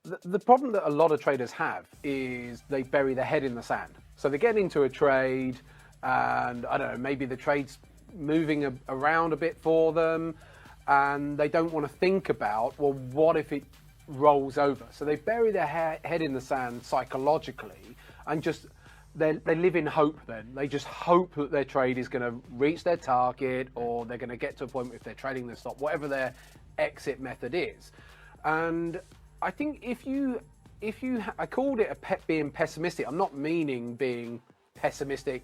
The problem that a lot of traders have is they bury their head in the sand. So they get into a trade and, I don't know, maybe the trade's moving around a bit for them and they don't want to think about, well, what if it rolls over? So they bury their head in the sand psychologically and just, they live in hope then. They just hope that their trade is going to reach their target or they're going to get to a point where if they're trading the stop, whatever their exit method is. And I think I called it being pessimistic. I'm not meaning being pessimistic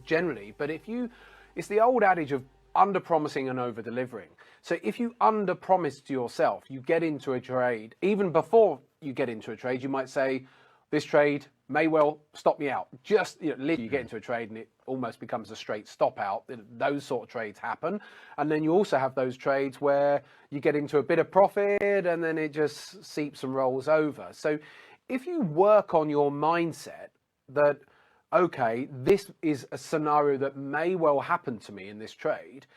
generally, but it's the old adage of under-promising and over-delivering. So if you under-promise to yourself, you get into a trade, even before you get into a trade, you might say, this trade may well stop me out. Just, you get into a trade and it almost becomes a straight stop out. Those sort of trades happen. And then you also have those trades where you get into a bit of profit and then it just seeps and rolls over. So if you work on your mindset that, okay, this is a scenario that may well happen to me in this trade.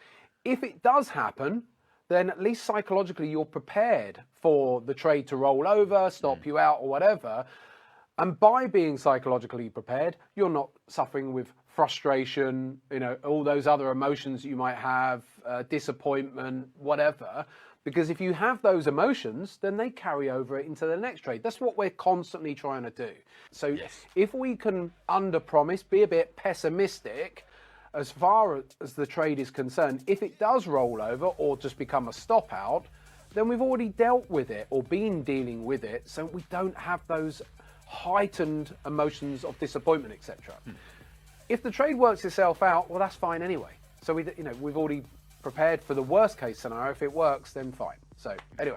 If it does happen, then at least psychologically you're prepared for the trade to roll over, stop you out or whatever. And by being psychologically prepared, you're not suffering with frustration, all those other emotions you might have, disappointment, whatever. Because if you have those emotions, then they carry over into the next trade. That's what we're constantly trying to do. So if we can under-promise, be a bit pessimistic, as far as the trade is concerned, if it does roll over or just become a stop out, then we've already dealt with it or been dealing with it. So we don't have those heightened emotions of disappointment, etc. If the trade works itself out, well, that's fine anyway. So we've already prepared for the worst case scenario. If it works, then fine. So anyway.